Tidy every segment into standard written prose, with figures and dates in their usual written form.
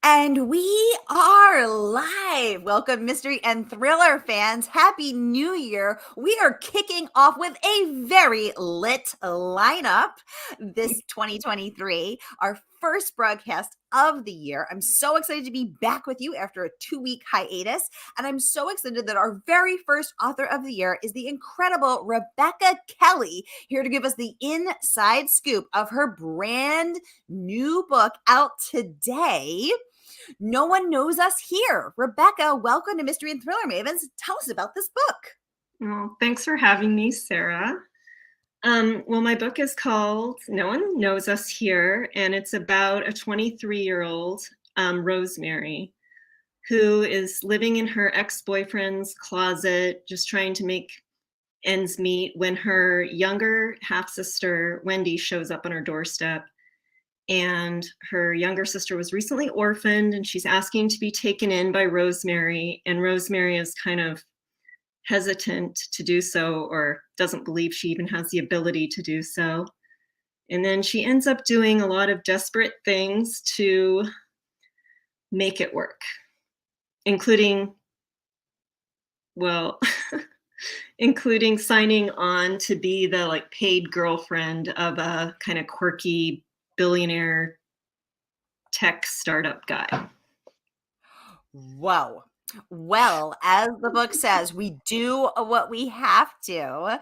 And we are live. Welcome, mystery and thriller fans. Happy New Year. We are kicking off with a very lit lineup this 2023, our first broadcast of the year. I'm so excited to be back with you after a 2-week hiatus. And I'm so excited that our very first author of the year is the incredible Rebecca Kelley, here to give us the inside scoop of her brand new book out today. No One Knows Us Here. Rebecca, welcome to Mystery and Thriller Mavens. Tell us about this book. Well, thanks for having me, Sara. Well, my book is called No One Knows Us Here, and it's about a 23-year-old, Rosemary, who is living in her ex-boyfriend's closet, just trying to make ends meet when her younger half-sister, Wendy, shows up on her doorstep. And her younger sister was recently orphaned, and she's asking to be taken in by Rosemary, and Rosemary is kind of hesitant to do so, or doesn't believe she even has the ability to do so. And then she ends up doing a lot of desperate things to make it work, including, well, including signing on to be the paid girlfriend of a kind of quirky billionaire tech startup guy. Whoa. Well, as the book says, we do what we have to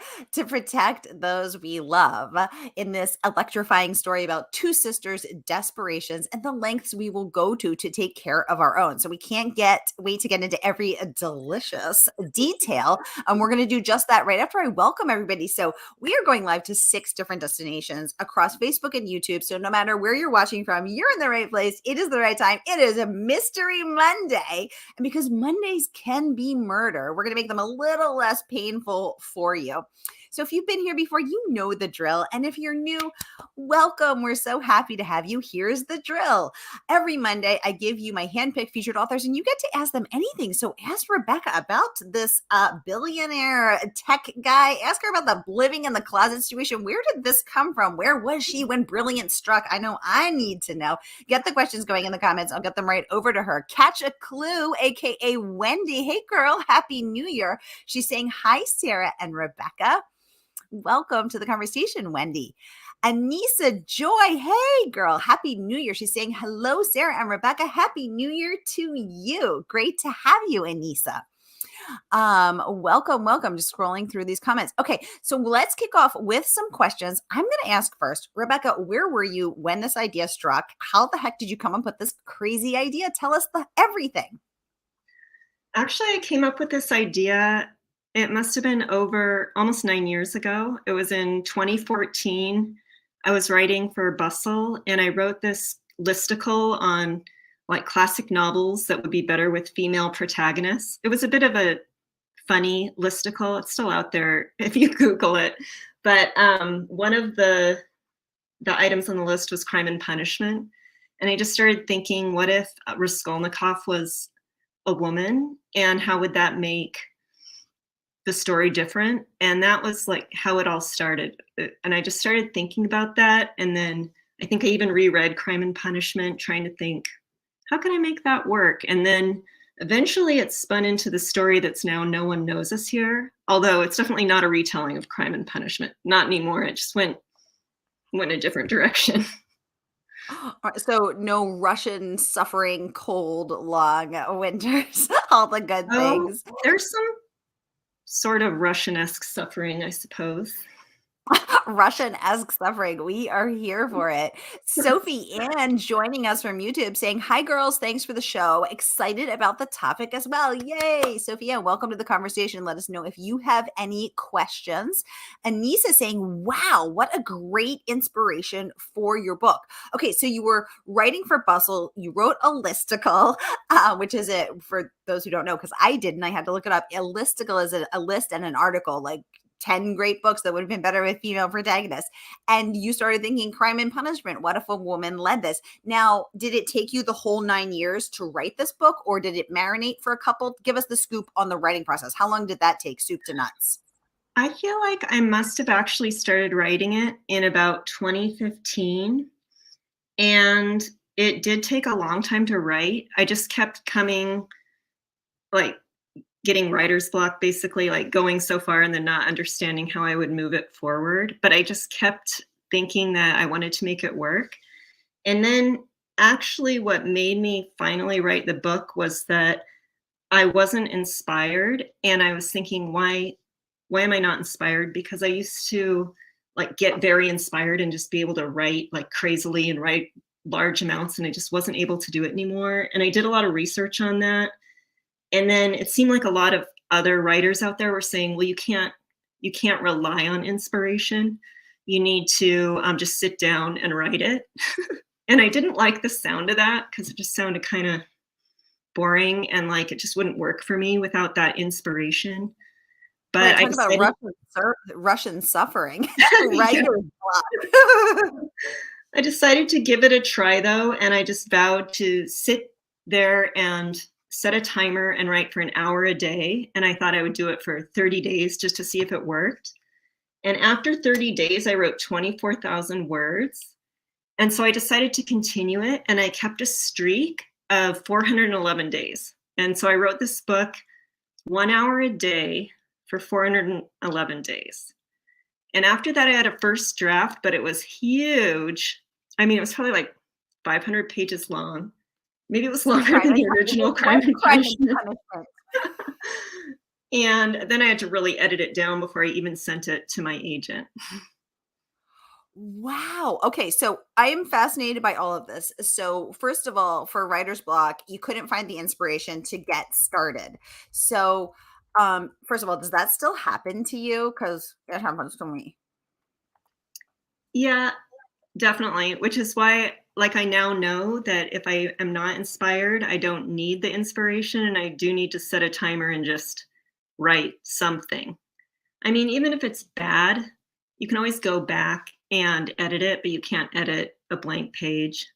protect those we love in this electrifying story about two sisters' desperations and the lengths we will go to take care of our own. So we can't wait to get into every delicious detail. We're going to do just that right after I welcome everybody. So we are going live to 6 different destinations across Facebook and YouTube. So no matter where you're watching from, you're in the right place. It is the right time. It is a Mystery Monday. And because Mondays can be murder, we're going to make them a little less painful for you. So if you've been here before, you know the drill. And if you're new, welcome. We're so happy to have you. Here's the drill. Every Monday, I give you my handpicked featured authors, and you get to ask them anything. So ask Rebecca about this billionaire tech guy. Ask her about the living in the closet situation. Where did this come from? Where was she when brilliance struck? I know I need to know. Get the questions going in the comments. I'll get them right over to her. Catch a Clue, aka Wendy. Hey, girl. Happy New Year. She's saying hi, Sara and Rebecca. Welcome to the conversation, Wendy. Anissa Joy, hey girl, happy New Year. She's saying hello, Sara and Rebecca. Happy New Year to you. Great to have you, Anissa. Welcome. Just scrolling through these comments. Okay, so let's kick off with some questions. I'm going to ask first, Rebecca, where were you when this idea struck? How the heck did you come up with this crazy idea? Tell us everything. Actually, I came up with this idea. It must have been over almost 9 years ago. It was in 2014. I was writing for Bustle, and I wrote this listicle on classic novels that would be better with female protagonists. It was a bit of a funny listicle. It's still out there if you Google it. But one of the items on the list was Crime and Punishment. And I just started thinking, what if Raskolnikov was a woman, and how would that make the story different? And that was how it all started. And I just started thinking about that. And then I think I even reread Crime and Punishment, trying to think, how can I make that work? And then eventually it spun into the story that's now No One Knows Us Here. Although it's definitely not a retelling of Crime and Punishment. Not anymore. It just went a different direction. So no Russian suffering, cold, long winters, all the good things. There's some sort of Russian-esque suffering, I suppose. Russian-esque suffering. We are here for it. Sophie Ann joining us from YouTube saying, hi girls, thanks for the show. Excited about the topic as well. Yay. Sophie Ann, welcome to the conversation. Let us know if you have any questions. Anissa saying, wow, what a great inspiration for your book. Okay, so you were writing for Bustle. You wrote a listicle, which is it for those who don't know, because I didn't. I had to look it up. A listicle is a list and an article, 10 great books that would have been better with female protagonists. And you started thinking Crime and Punishment. What if a woman led this? Now, did it take you the whole 9 years to write this book, or did it marinate for a couple? Give us the scoop on the writing process. How long did that take, soup to nuts? I feel like I must have actually started writing it in about 2015. And It did take a long time to write. I just kept coming, like, getting writer's block, basically, like, going so far and then not understanding how I would move it forward, but I just kept thinking that I wanted to make it work. And then actually what made me finally write the book was that I wasn't inspired, and I was thinking, why am I not inspired? Because I used to, like, get very inspired and just be able to write, like, crazily and write large amounts, and I just wasn't able to do it anymore, and I did a lot of research on that, and then it seemed like a lot of other writers out there were saying, "Well, you can't rely on inspiration. You need to, just sit down and write it." And I didn't like the sound of that because it just sounded kinda boring and like it just wouldn't work for me without that inspiration. But Right, I talk about decided Russian suffering. yeah, Writer's block. I decided to give it a try though, and I just vowed to sit there and set a timer and write for an hour a day, and I thought I would do it for 30 days just to see if it worked. And after 30 days, I wrote 24,000 words. And so I decided to continue it, and I kept a streak of 411 days. And so I wrote this book 1 hour a day for 411 days. And after that, I had a first draft, but it was huge. I mean, it was probably like 500 pages long. Maybe it was longer Crime than and the Punishment. original It was Crime and Crime and Punishment. Punishment. And then I had to really edit it down before I even sent it to my agent. Wow. Okay, so I am fascinated by all of this. So, first of all, for writer's block, you couldn't find the inspiration to get started. So, first of all, does that still happen to you? Because it happens to me. Yeah, definitely, which is why, like, I now know that if I am not inspired, I don't need the inspiration, and I do need to set a timer and just write something. I mean, even if it's bad, you can always go back and edit it, but you can't edit a blank page,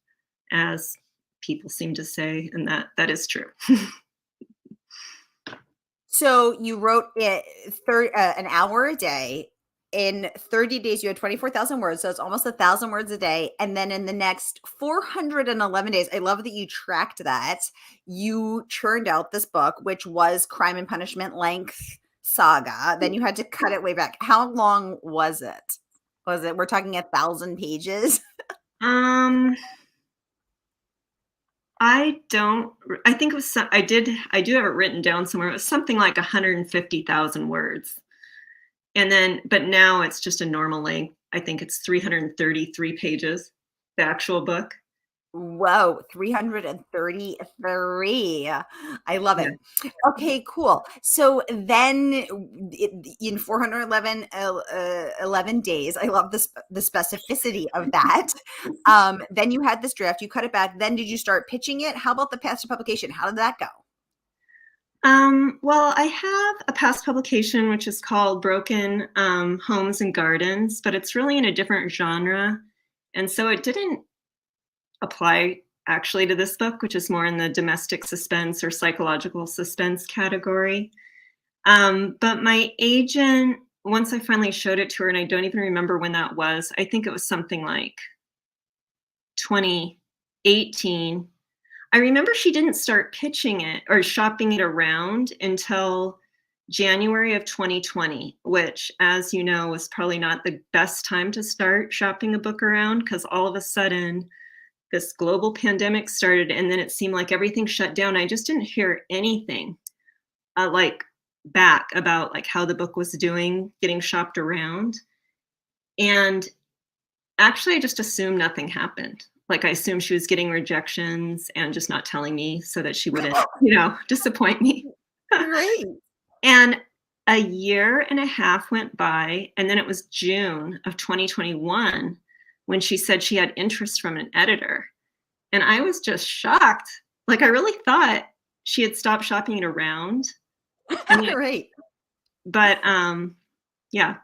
as people seem to say, and that is true. So, you wrote it an hour a day. In 30 days, you had 24,000 words. So, it's almost 1,000 words a day. And then in the next 411 days, I love that you tracked that. You churned out this book, which was Crime and Punishment length saga. Then you had to cut it way back. How long was it? We're talking 1,000 pages? Um, I think it was I do have it written down somewhere. It was something like 150,000 words. And then but now it's just a normal length. I think it's 333 pages, the actual book. Whoa, 333. I love Yeah. it. Okay, cool. So then in 411 11 days, I love this the specificity of that. Then you had this draft, you cut it back. Then did you start pitching it? How about the path to publication? How did that go? Well, I have a past publication which is called Broken Homes and Gardens, but it's really in a different genre. And so it didn't apply actually to this book, which is more in the domestic suspense or psychological suspense category. But my agent, once I finally showed it to her, and I don't even remember when that was, I think it was something like 2018. I remember she didn't start pitching it or shopping it around until January of 2020, which, as you know, was probably not the best time to start shopping a book around because all of a sudden this global pandemic started and then it seemed like everything shut down. I just didn't hear anything like back about like how the book was doing, getting shopped around. And actually, I just assumed nothing happened. Like, I assumed she was getting rejections and just not telling me so that she wouldn't, disappoint me. Great. And a year and a half went by, and then it was June of 2021 when she said she had interest from an editor. And I was just shocked. Like, I really thought she had stopped shopping it around. And yet, Right. but yeah.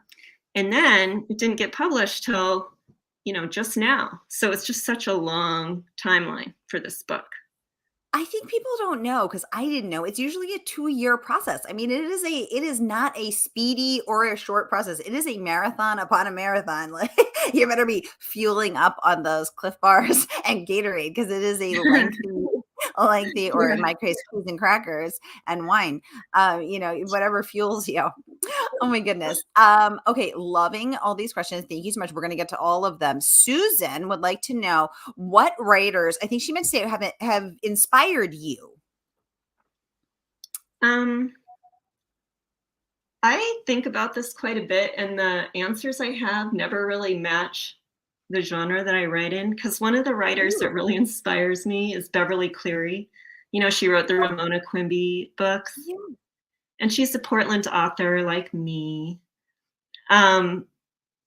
And then it didn't get published till just now. So it's just such a long timeline for this book. I think people don't know because I didn't know. It's usually a 2-year process. I mean, it is not a speedy or a short process. It is a marathon upon a marathon. Like you better be fueling up on those Cliff Bars and Gatorade because it is a lengthy, or in Yeah. my case, cheese and crackers and wine. Whatever fuels you. Oh my goodness. Okay, loving all these questions. Thank you so much. We're gonna get to all of them. Susan would like to know what writers, I think she meant to say, have inspired you. Um, I think about this quite a bit, and the answers I have never really match the genre that I write in. Because one of the writers that Ooh, really inspires me is Beverly Cleary. You know, she wrote the Ramona Quimby books, yeah. and she's a Portland author like me. Um,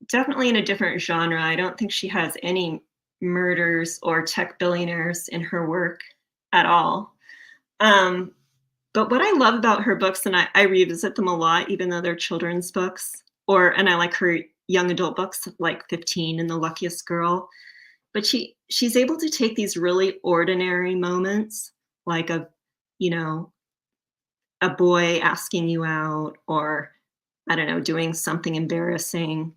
Definitely in a different genre. I don't think she has any murders or tech billionaires in her work at all. Um, but what I love about her books, and I revisit them a lot, even though they're children's books, and I like her young adult books like 15 and The Luckiest Girl. But she's able to take these really ordinary moments, like you know, a boy asking you out, or I don't know, doing something embarrassing,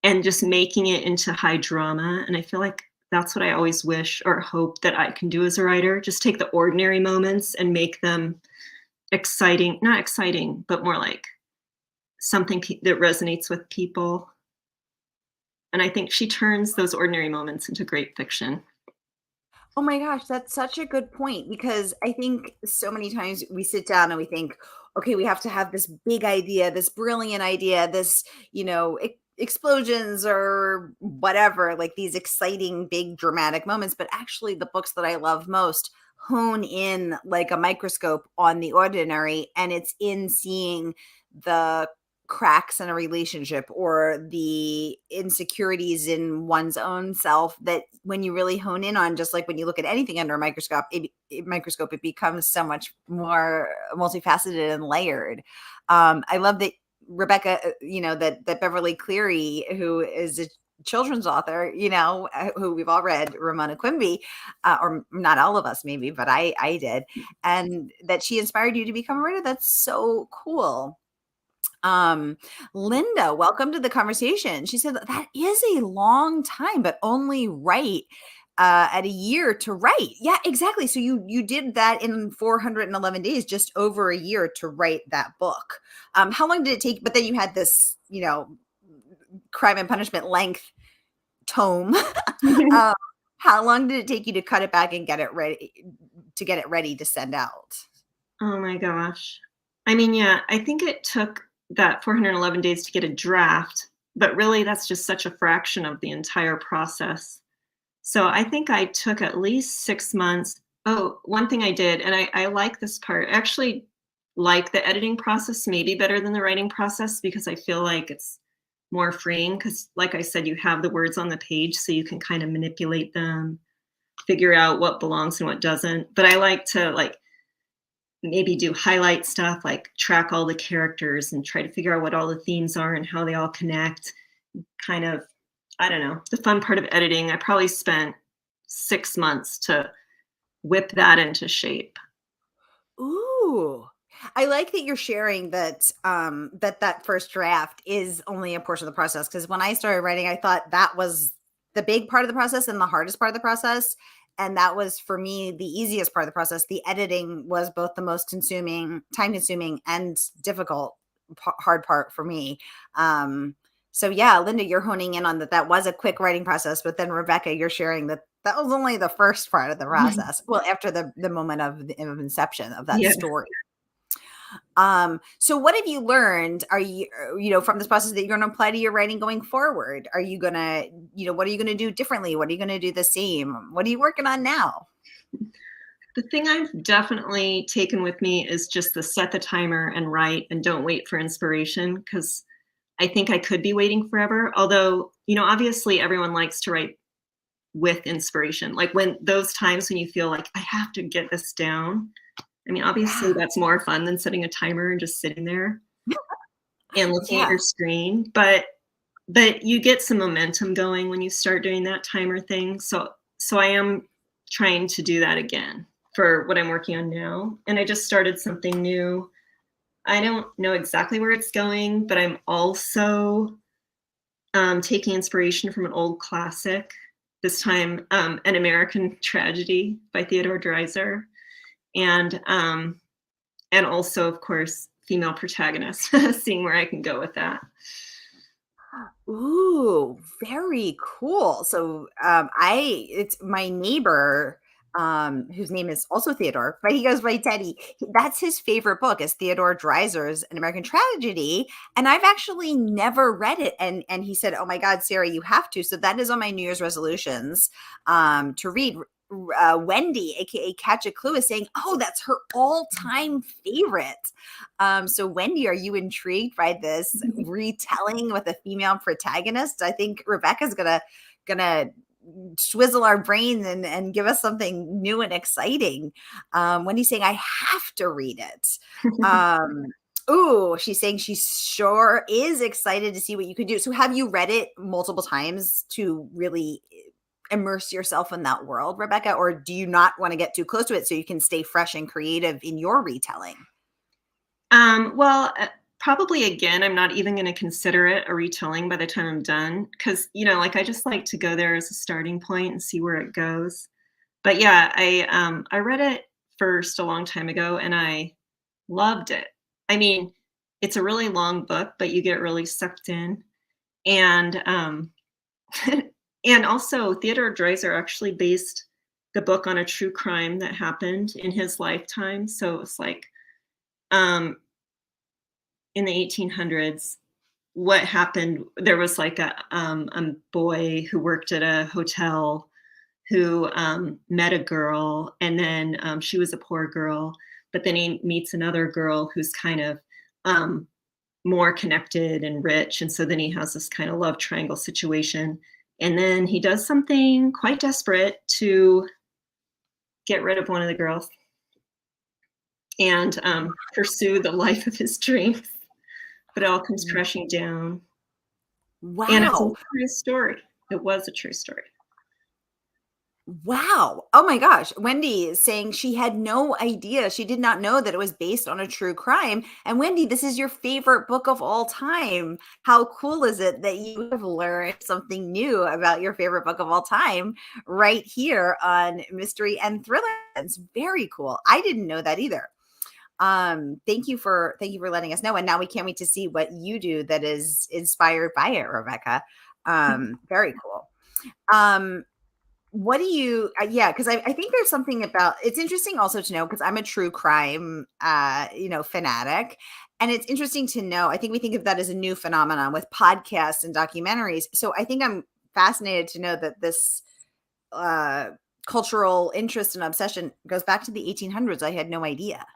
and just making it into high drama. And I feel like that's what I always wish or hope that I can do as a writer. Just take the ordinary moments and make them exciting, not exciting, but more like something that resonates with people. And I think she turns those ordinary moments into great fiction. Oh my gosh, that's such a good point because I think so many times we sit down and we think, okay, we have to have this big idea, this brilliant idea, this, explosions or whatever, like these exciting, big, dramatic moments. But actually, the books that I love most hone in like a microscope on the ordinary, and it's in seeing the cracks in a relationship or the insecurities in one's own self that when you really hone in on, just like when you look at anything under a microscope, it becomes so much more multifaceted and layered. I love that Rebecca, that Beverly Cleary, who is a children's author, who we've all read, Ramona Quimby, or not all of us maybe, but I did, and that she inspired you to become a writer. That's so cool. Um, Linda, welcome to the conversation. She said that is a long time, but only write at a year to write. Yeah, exactly. So you did that in 411 days, just over a year to write that book. How long did it take? But then you had this, Crime and Punishment length tome. um, how long did it take you to cut it back and get it ready to send out? Oh my gosh. I mean, yeah, I think it took that 411 days to get a draft, but really that's just such a fraction of the entire process. So I think I took at least 6 months. Oh, one thing I did, and I like this part, I actually like the editing process maybe better than the writing process because I feel like it's more freeing because, like I said, you have the words on the page so you can kind of manipulate them, figure out what belongs and what doesn't. But I like to maybe do highlight stuff, like track all the characters and try to figure out what all the themes are and how they all connect. Kind of, I don't know, the fun part of editing. I probably spent 6 months to whip that into shape. Ooh. I like that you're sharing that first draft is only a portion of the process, because when I started writing, I thought that was the big part of the process and the hardest part of the process, and that was, for me, the easiest part of the process. The editing was both the most time-consuming, and difficult hard part for me. So yeah, Linda, you're honing in on that was a quick writing process, but then Rebecca, you're sharing that was only the first part of the process. Well, after the moment of inception of that Yeah. story. So what have you learned? Are you, from this process that you're going to apply to your writing going forward? Are you going to, what are you going to do differently? What are you going to do the same? What are you working on now? The thing I've definitely taken with me is just the set the timer and write and don't wait for inspiration because I think I could be waiting forever. Although, obviously everyone likes to write with inspiration. Like when those times when you feel like I have to get this down. I mean, obviously Yeah. that's more fun than setting a timer and just sitting there and looking at Yeah. your screen. But you get some momentum going when you start doing that timer thing. So I am trying to do that again. for what I'm working on now. And I just started something new. I don't know exactly where it's going, but I'm also taking inspiration from an old classic, this time An American Tragedy by Theodore Dreiser. And and also, of course, female protagonists, seeing where I can go with that. Ooh, very cool. So, it's my neighbor, whose name is also Theodore, but he goes by Teddy. That's his favorite book is Theodore Dreiser's An American Tragedy, and I've actually never read it. And he said, "Oh my God, Sarah, you have to." So that is on my New Year's resolutions, to read. Wendy, aka Catch a Clue, is saying, "Oh, that's her all-time favorite." So Wendy, are you intrigued by this retelling with a female protagonist? I think Rebecca's gonna swizzle our brains and give us something new and exciting. Wendy's saying, I have to read it. Ooh, she's saying she sure is excited to see what you can do. So have you read it multiple times to really immerse yourself in that world, Rebecca? Or do you not want to get too close to it so you can stay fresh and creative in your retelling? Well, probably again, I'm not even going to consider it a retelling by the time I'm done because, like I just like to go there as a starting point and see where it goes. But yeah, I read it first a long time ago and I loved it. I mean, it's a really long book, but you get really sucked in. And and also Theodore Dreiser actually based the book on a true crime that happened in his lifetime. So it was like um in the 1800s, what happened, there was like a boy who worked at a hotel who met a girl, and then she was a poor girl, but then he meets another girl who's kind of um, more connected and rich, and so then he has this kind of love triangle situation, and then he does something quite desperate to get rid of one of the girls and pursue the life of his dreams, but it all comes crashing down. And it's a Wow. true story. It was a true story. Wow. Oh my gosh. Wendy is saying she had no idea. She did not know that it was based on a true crime. And Wendy, this is your favorite book of all time. How cool is it that you have learned something new about your favorite book of all time right here on Mystery and Thriller? It's very cool. I didn't know that either. Thank you for letting us know. And now we can't wait to see what you do that is inspired by it, Rebecca. Very cool. Um, what do you yeah, because I think there's something about it's interesting also to know because I'm a true crime fanatic. And it's interesting to know. I think we think of that as a new phenomenon with podcasts and documentaries. So I think I'm fascinated to know that this uh cultural interest and obsession goes back to the 1800s. I had no idea.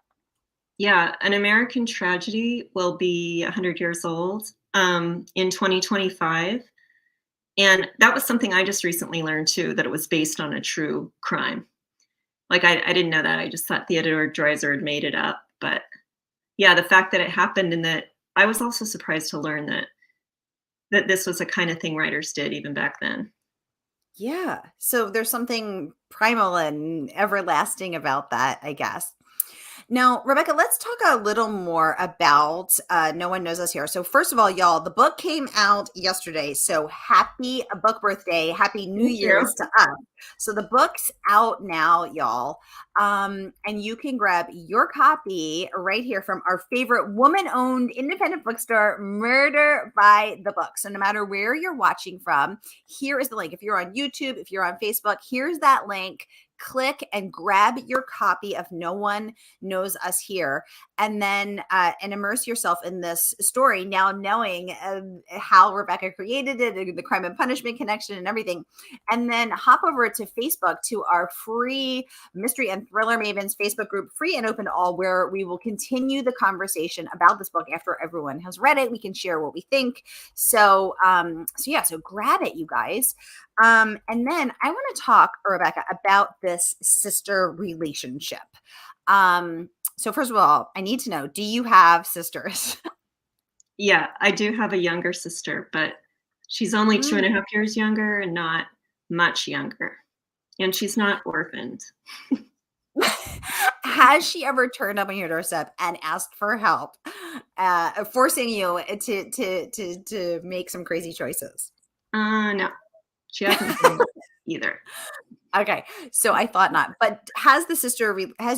Yeah, An American Tragedy will be 100 years old in 2025. And that was something I just recently learned too, that it was based on a true crime. Like I didn't know that. I just thought Theodore Dreiser had made it up. But yeah, the fact that it happened and that I was also surprised to learn that this was the kind of thing writers did even back then. Yeah. So there's something primal and everlasting about that, I guess. Now, Rebecca, let's talk a little more about No One Knows Us Here. So, first of all, y'all, the book came out yesterday. So, happy book birthday. Happy New Thank you. Year's to us. So, the book's out now, y'all. And you can grab your copy right here from our favorite woman owned independent bookstore, Murder by the Book. So, no matter where you're watching from, here is the link. If you're on YouTube, if you're on Facebook, here's that link. Click and grab your copy of No One Knows Us Here, and then and immerse yourself in this story, now knowing how Rebecca created it, the crime and punishment connection and everything. And then hop over to Facebook to our free Mystery and Thriller Mavens Facebook group, free and open to all, where we will continue the conversation about this book after everyone has read it. We can share what we think. So grab it, you guys. And then I want to talk, Rebecca, about this sister relationship. So first of all, I need to know, do you have sisters? Yeah, I do have a younger sister, but she's only two and Mm. a half years younger and not much younger. And she's not orphaned. Has she ever turned up on your doorstep and asked for help, forcing you to make some crazy choices? No, she hasn't done that either. Okay, so I thought not. But has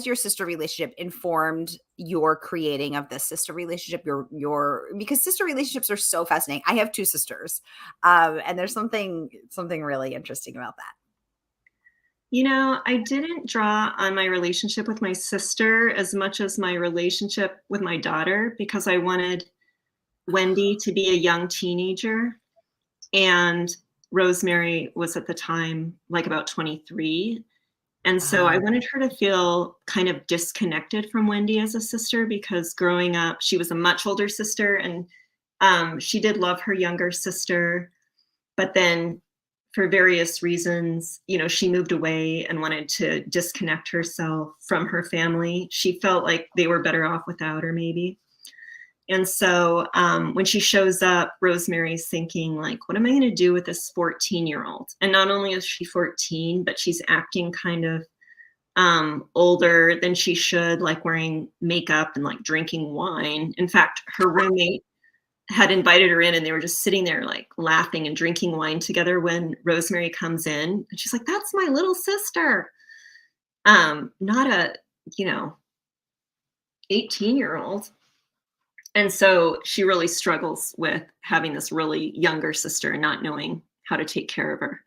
your sister relationship informed your creating of this sister relationship? Your because sister relationships are so fascinating. I have two sisters, and there's something really interesting about that. I didn't draw on my relationship with my sister as much as my relationship with my daughter because I wanted Wendy to be a young teenager, and Rosemary was at the time like about 23. And so I Oh, wanted her to feel kind of disconnected from Wendy as a sister because growing up, she was a much older sister and she did love her younger sister. But then for various reasons, she moved away and wanted to disconnect herself from her family. She felt like they were better off without her, maybe. And so when she shows up, Rosemary's thinking, like, what am I going to do with this 14-year-old? And not only is she 14, but she's acting kind of older than she should, like wearing makeup and like drinking wine. In fact, her roommate had invited her in and they were just sitting there like laughing and drinking wine together when Rosemary comes in. And she's like, that's my little sister. Not a, you know, 18-year-old. And so she really struggles with having this really younger sister and not knowing how to take care of her.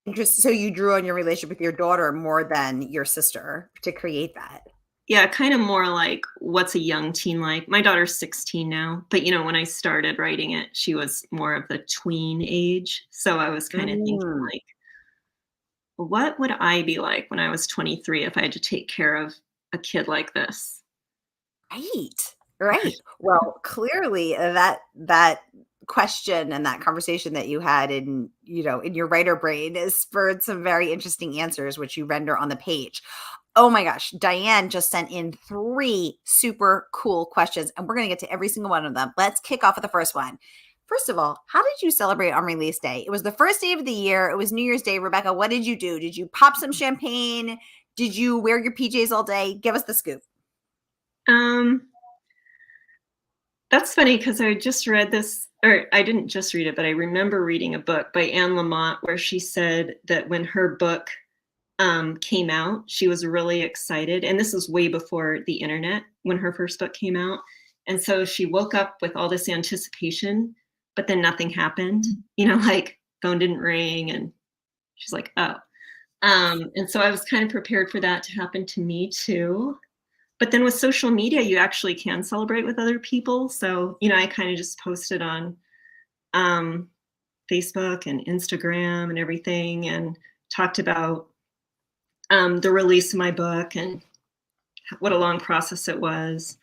interesting. So you drew on your relationship with your daughter more than your sister to create that. Yeah, kind of more like what's a young teen like? My daughter's 16 now, but when I started writing it, she was more of the tween age. So I was kind of thinking Mm. like, what would I be like when I was 23 if I had to take care of a kid like this? Right. Right. Well, clearly that question and that conversation that you had in your writer brain has spurred some very interesting answers, which you render on the page. Oh my gosh, Diane just sent in 3 super cool questions, and we're gonna get to every single one of them. Let's kick off with the first one. First of all, how did you celebrate on release day? It was the first day of the year. It was New Year's Day. Rebecca, what did you do? Did you pop some champagne? Did you wear your PJs all day? Give us the scoop. Um, that's funny because I just read this, or I didn't just read it, but I remember reading a book by Anne Lamott where she said that when her book came out, she was really excited. And this was way before the internet when her first book came out. And so she woke up with all this anticipation, but then nothing happened. Like phone didn't ring. And she's like, oh. And so I was kind of prepared for that to happen to me too. But then with social media, you actually can celebrate with other people. So, I kind of just posted on um, Facebook and Instagram and everything and talked about the release of my book and what a long process it was.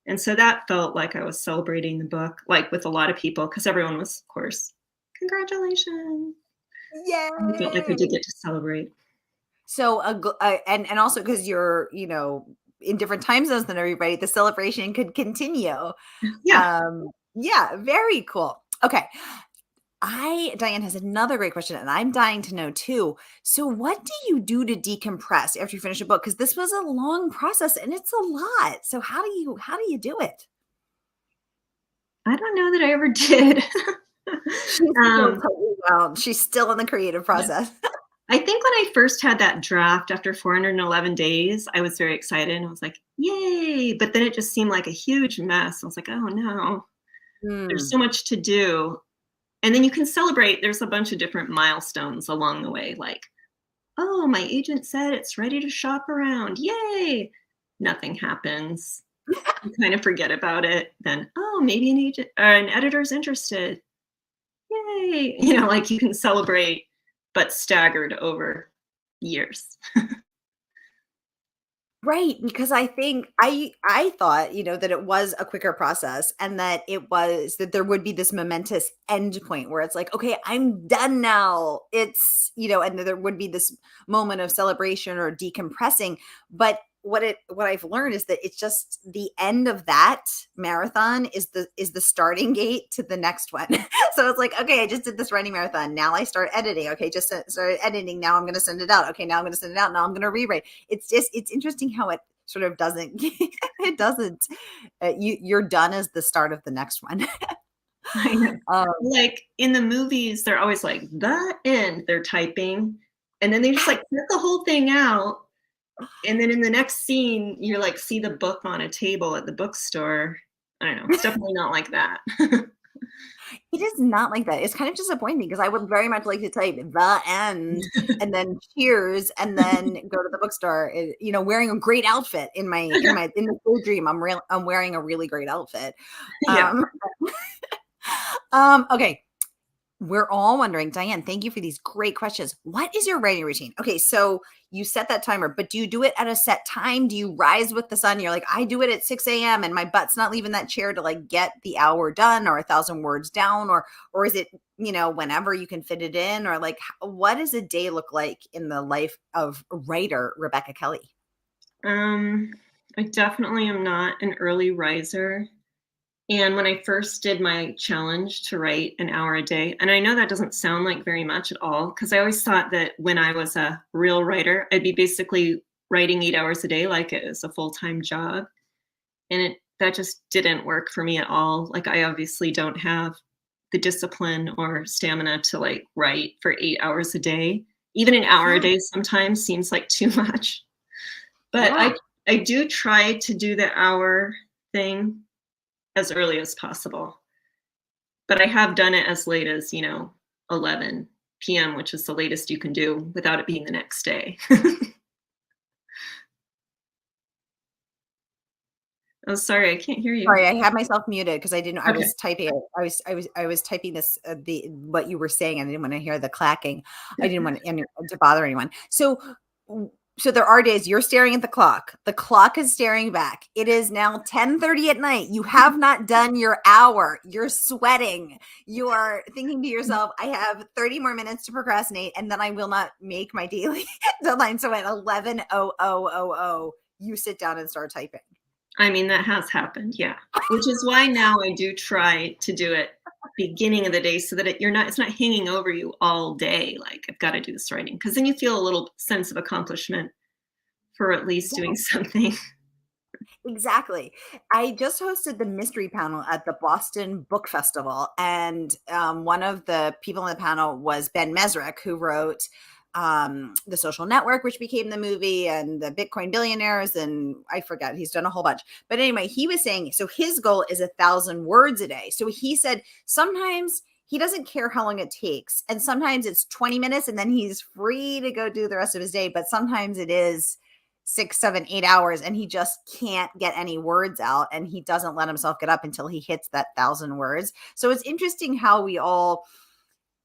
And so that felt like I was celebrating the book, like with a lot of people, because everyone was, of course, congratulations. I felt like I Yay! did get to celebrate. So, and also because you're, in different time zones than everybody, the celebration could continue. Yeah. Yeah, very cool. Okay. Diane has another great question, and I'm dying to know too. So, what do you do to decompress after you finish a book? Because this was a long process and it's a lot. So, how do you do it? I don't know that I ever did. She's still um, totally wound. She's still in the creative process. I think when I first had that draft after 411 days, I was very excited and I was like, yay. But then it just seemed like a huge mess. I was like, oh no, there's Hmm. so much to do. And then you can celebrate. There's a bunch of different milestones along the way, like, oh, my agent said it's ready to shop around. Yay. Nothing happens. You kind of forget about it. Then, oh, maybe an agent or an editor's interested. Yay. Like you can celebrate, but staggered over years. Right, because I think I thought, that it was a quicker process and that there would be this momentous end point where it's like, "Okay, I'm done now." And there would be this moment of celebration or decompressing, but what I've learned is that it's just the end of that marathon is the starting gate to the next one. So it's like, okay, I just did this running marathon. Now I start editing. Okay, just started editing. Now I'm going to send it out. Okay, now I'm going to send it out. Now I'm going to rewrite. It's interesting how it sort of doesn't it doesn't you're done as the start of the next one. I know. um, Like, in the movies, they're always like, "The end," they're typing, and then they just, like, cut the whole thing out, and then in the next scene, you, like, see the book on a table at the bookstore. I don't know, it's definitely not like that. It is not like that. It's kind of disappointing because I would very much like to type "the end" and then cheers and then go to the bookstore, wearing a great outfit in the daydream. I'm wearing a really great outfit. Yeah. Um, okay. We're all wondering, Diane, thank you for these great questions. What is your writing routine? Okay, so you set that timer, but do you do it at a set time? Do you rise with the sun? You're like, I do it at 6 a.m. and my butt's not leaving that chair to like get the hour done or 1,000 words down, or is it, whenever you can fit it in, or like what does a day look like in the life of writer Rebecca Kelley? Um, I definitely am not an early riser. And when I first did my challenge to write an hour a day, and I know that doesn't sound like very much at all, because I always thought that when I was a real writer, I'd be basically writing 8 hours a day like it is a full-time job. And that just didn't work for me at all. Like, I obviously don't have the discipline or stamina to like write for 8 hours a day. Even an hour a Yeah, day sometimes seems like too much. But yeah. I do try to do the hour thing as early as possible. But I have done it as late as, 11 PM, which is the latest you can do without it being the next day. Oh, sorry, I can't hear you. Sorry, I had myself muted because I Okay. was typing it. I was typing this the what you were saying, and I didn't want to hear the clacking. I didn't want to bother anyone. So there are days you're staring at the clock. The clock is staring back. It is now 10:30 at night. You have not done your hour. You're sweating. You are thinking to yourself, I have 30 more minutes to procrastinate, and then I will not make my daily deadline. So at 11:00, you sit down and start typing. I mean, that has happened, yeah. Which is why now I do try to do it beginning of the day so that it's not hanging over you all day, like, "I've gotta do this writing," because then you feel a little sense of accomplishment for at least doing something. Exactly. I just hosted the mystery panel at the Boston Book Festival, and one of the people on the panel was Ben Mesrick, who wrote The Social Network, which became the movie, and the Bitcoin Billionaires, and I forget, he's done a whole bunch. But anyway, he was saying, so his goal is 1,000 words a day. So he said sometimes he doesn't care how long it takes, and sometimes it's 20 minutes, and then he's free to go do the rest of his day. But sometimes it is 6, 7, 8 hours, and he just can't get any words out, and he doesn't let himself get up until he hits that 1,000 words. So it's interesting how we all,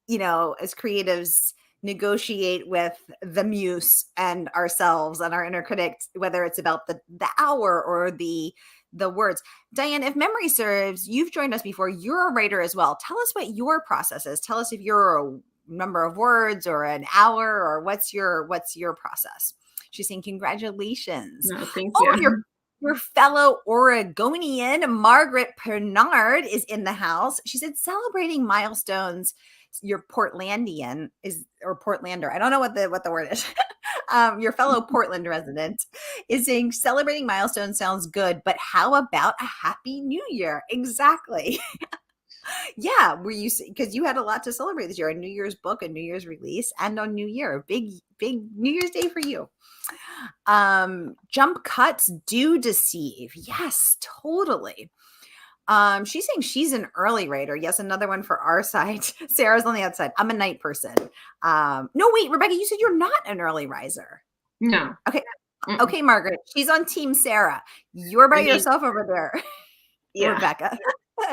as creatives, negotiate with the muse and ourselves and our inner critic, whether it's about the hour or the words. Diane, if memory serves, you've joined us before. You're a writer as well. Tell us what your process is. Tell us if you're a number of words or an hour, or what's your process. She's saying, congratulations. No, thank Oh, you. your fellow Oregonian, Margaret Pernard, is in the house. She said, celebrating milestones. Your Portlandian is, or Portlander. I don't know what the word is. Your fellow Portland resident is saying, celebrating milestones sounds good, but how about a happy new year? Exactly. Yeah, were you, because you had a lot to celebrate this year, a New Year's book, a New Year's release, and on New Year, big New Year's Day for you. Jump cuts do deceive. Yes, totally. She's saying she's an early writer. Yes, another one for our side. Sarah's on the outside. I'm a night person. No, wait, Rebecca, you said you're not an early riser. No. Okay. Mm-mm. Okay, Margaret. She's on team Sarah. You're by I mean, yourself over there, yeah. Rebecca.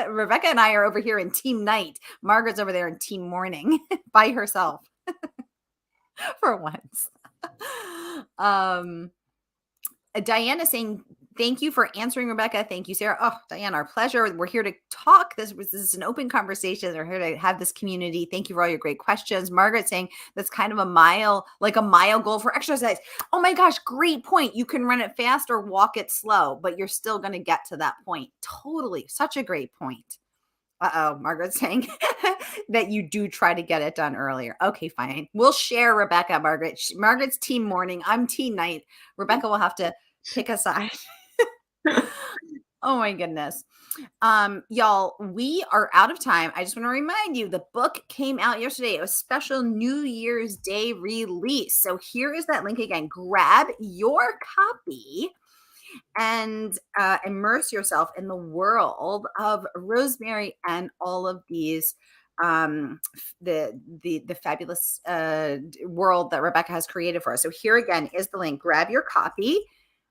Rebecca and I are over here in team night. Margaret's over there in team morning by herself for once. Diana saying Thank you for answering, Rebecca. Thank you, Sarah. Oh, Diane, our pleasure. We're here to talk. This is an open conversation. We're here to have this community. Thank you for all your great questions. Margaret saying that's kind of a mile, like a mile goal for exercise. Oh my gosh, great point. You can run it fast or walk it slow, but you're still going to get to that point. Totally. Such a great point. Uh-oh, Margaret's saying that you do try to get it done earlier. Okay, fine. We'll share, Rebecca, Margaret. Margaret's team morning. I'm team night. Rebecca will have to pick a side. Oh my goodness. Y'all, we are out of time. I just want to remind you the book came out yesterday. It was special New Year's Day release. So here is that link again. Grab your copy and immerse yourself in the world of Rosemary and all of these the fabulous world that Rebecca has created for us. So here again is the link. Grab your copy.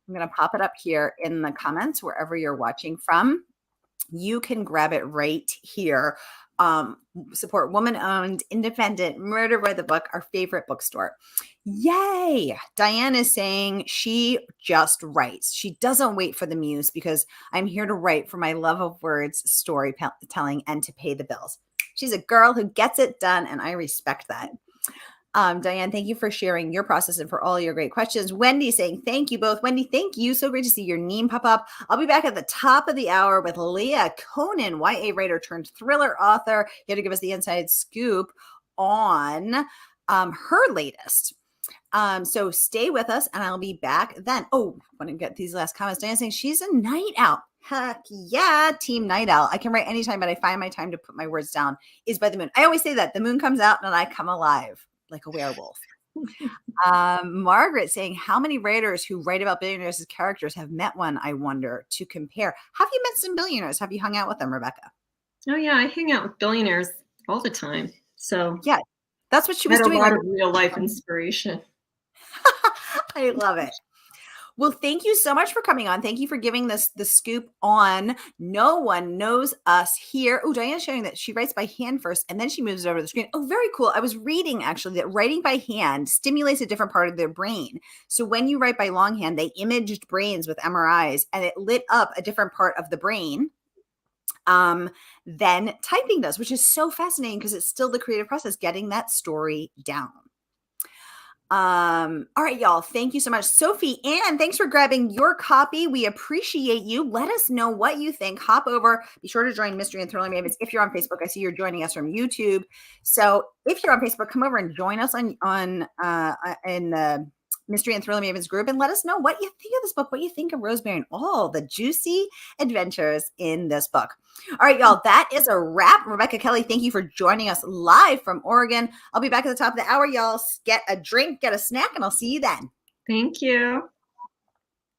I'm going to pop it up here in the comments wherever you're watching from. You can grab it right here. Support woman-owned, independent, Murder by the Book, our favorite bookstore. Yay! Diane is saying she just writes. She doesn't wait for the muse because I'm here to write for my love of words, storytelling, and to pay the bills. She's a girl who gets it done, and I respect that. Diane, thank you for sharing your process and for all your great questions. Wendy saying, thank you both. Wendy, thank you. So great to see your name pop up. I'll be back at the top of the hour with Leah Conan, YA writer turned thriller author, here to give us the inside scoop on her latest. So stay with us and I'll be back then. Oh, I want to get these last comments. Diane saying she's a night owl. Heck yeah, team night owl. I can write anytime, but I find my time to put my words down is by the moon. I always say that the moon comes out and I come alive like a werewolf. Margaret saying, how many writers who write about billionaires as characters have met one, I wonder, to compare? Have you met some billionaires? Have you hung out with them, Rebecca? Oh yeah, I hang out with billionaires all the time. So yeah, that's what she was doing. A lot of real life inspiration. I love it. Well, thank you so much for coming on. Thank you for giving this the scoop on No One Knows Us here. Oh, Diane's showing that she writes by hand first and then she moves it over to the screen. Oh, very cool. I was reading actually that writing by hand stimulates a different part of their brain. So when you write by longhand, they imaged brains with MRIs and it lit up a different part of the brain than typing does, which is so fascinating because it's still the creative process, getting that story down. All right, y'all. Thank you so much. Sophie Ann, thanks for grabbing your copy. We appreciate you. Let us know what you think. Hop over. Be sure to join Mystery and Thriller Mavens. If you're on Facebook, I see you're joining us from YouTube. So if you're on Facebook, come over and join us in the Mystery and Thriller Mavens group and let us know what you think of this book, what you think of Rosemary and all the juicy adventures in this book. All right, y'all, that is a wrap. Rebecca Kelley, thank you for joining us live from Oregon. I'll be back at the top of the hour, y'all. Get a drink, get a snack, and I'll see you then. Thank you.